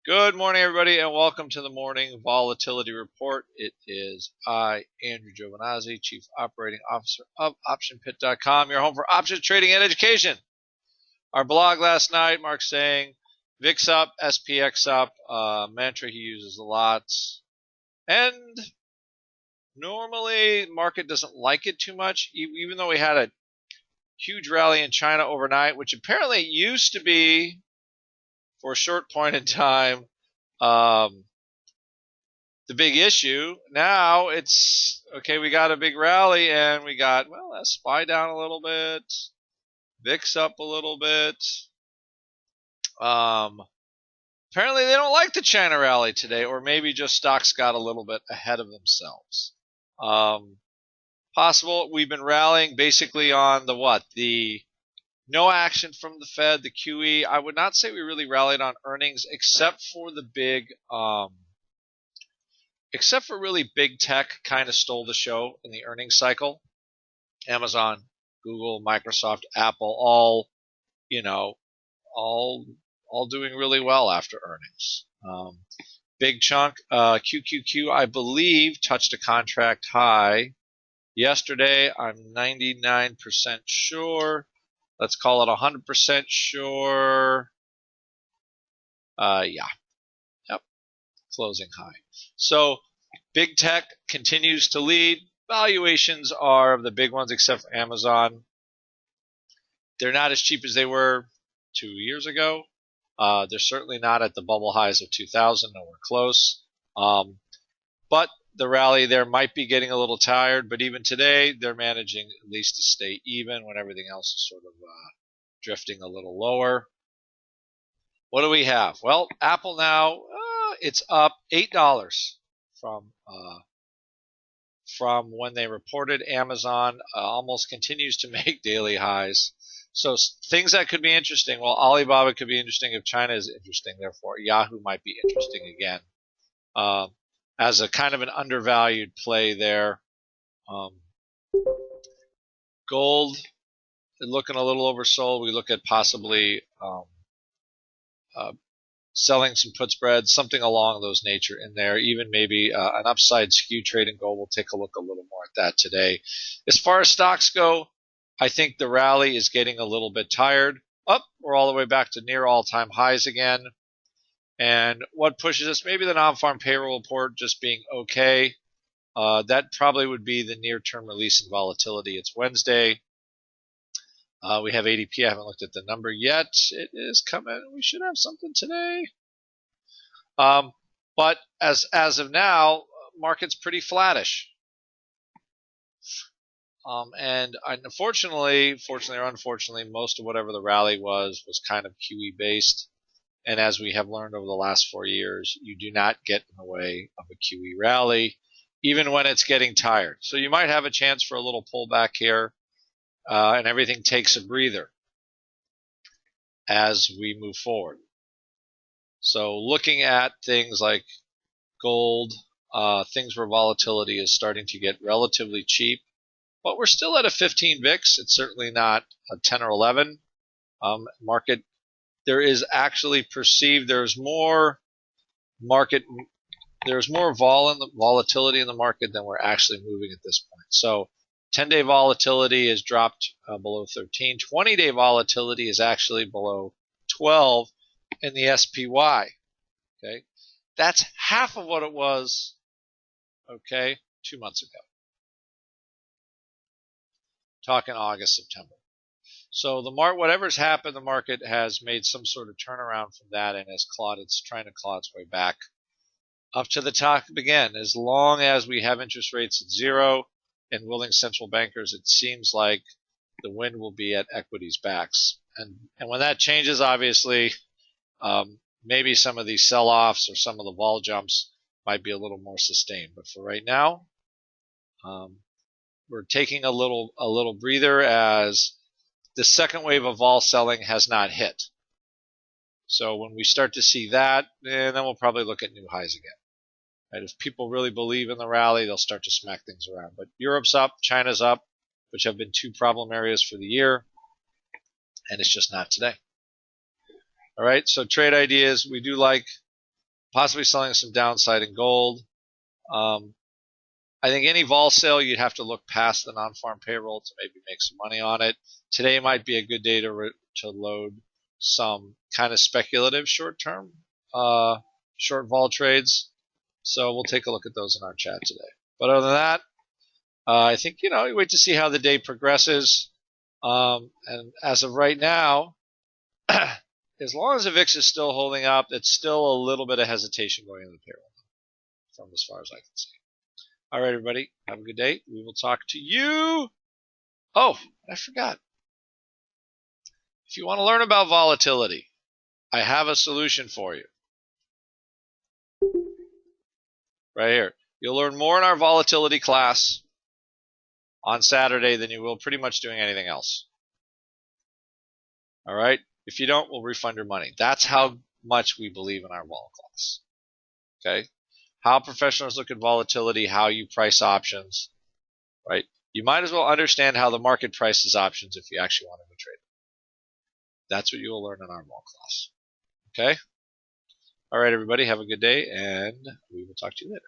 Good morning, everybody, and welcome to the morning volatility report. It is I, Andrew Giovinazzi, Chief Operating Officer of OptionPit.com, your home for options trading and education. Our blog last night, Mark saying VIX up, SPX up, mantra he uses a lot. And normally, market doesn't like it too much, even though we had a huge rally in China overnight, which apparently used to be, for a short point in time, the big issue. Now it's okay. We got a big rally, and we got SPY down a little bit, VIX up a little bit. Apparently, they don't like the China rally today, or maybe just stocks got a little bit ahead of themselves. Possible. We've been rallying basically on the no action from the Fed, the QE. I would not say we really rallied on earnings, except for really big tech kind of stole the show in the earnings cycle. Amazon, Google, Microsoft, Apple, all doing really well after earnings. Big chunk, QQQ, I believe, touched a contract high yesterday. I'm 99% sure. Let's call it 100% sure. Yeah. Yep. Closing high. So big tech continues to lead. Valuations are the big ones, except for Amazon. They're not as cheap as they were 2 years ago. They're certainly not at the bubble highs of 2000, nowhere close. But the rally there might be getting a little tired, but even today they're managing at least to stay even when everything else is sort of drifting a little lower. What do we have? Well, Apple now, it's up $8 from when they reported. Amazon almost continues to make daily highs. So things that could be interesting. Well, Alibaba could be interesting if China is interesting. Therefore, Yahoo might be interesting again as a kind of an undervalued play there. Gold looking a little oversold. We look at possibly selling some put spreads, something along those nature in there. Even maybe an upside skew trade in gold. We'll take a look a little more at that today. As far as stocks go, I think the rally is getting a little bit tired. We're all the way back to near all-time highs again. And what pushes us? Maybe the non-farm payroll report just being okay. That probably would be the near-term release in volatility. It's Wednesday. We have ADP. I haven't looked at the number yet. It is coming. We should have something today. But as of now, market's pretty flattish. And fortunately or unfortunately, most of whatever the rally was kind of QE based. And as we have learned over the last 4 years, you do not get in the way of a QE rally, even when it's getting tired. So you might have a chance for a little pullback here, and everything takes a breather as we move forward. So looking at things like gold, things where volatility is starting to get relatively cheap, but we're still at a 15 VIX. It's certainly not a 10 or 11 market. There is actually perceived there's more volatility in the market than we're actually moving at this point. So 10-day volatility has dropped below 13. 20-day volatility is actually below 12 in the SPY. Okay, that's half of what it was. 2 months ago. Talking August, September. So whatever's happened, the market has made some sort of turnaround from that and it's trying to claw its way back up to the top again. As long as we have interest rates at zero and willing central bankers, it seems like the wind will be at equities' backs. And when that changes, obviously, maybe some of these sell-offs or some of the vol jumps might be a little more sustained. But for right now, we're taking a little breather as the second wave of vol selling has not hit. So when we start to see that, then we'll probably look at new highs again. Right? If people really believe in the rally, they'll start to smack things around. But Europe's up, China's up, which have been two problem areas for the year, and it's just not today. All right, so trade ideas, we do like possibly selling some downside in gold. I think any vol sale, you'd have to look past the non-farm payroll to maybe make some money on it. Today might be a good day to load some kind of speculative short-term short vol trades. So we'll take a look at those in our chat today. But other than that, I think, you wait to see how the day progresses. And as of right now, as long as the VIX is still holding up, it's still a little bit of hesitation going in the payroll from as far as I can see. All right, everybody, have a good day. We will talk to you. Oh, I forgot. If you want to learn about volatility, I have a solution for you. Right here. You'll learn more in our volatility class on Saturday than you will pretty much doing anything else. All right? If you don't, we'll refund your money. That's how much we believe in our vol class. Okay? How professionals look at volatility, how you price options, right? You might as well understand how the market prices options if you actually want to trade them. That's what you will learn in our vol class. Okay? All right, everybody, have a good day, and we will talk to you later.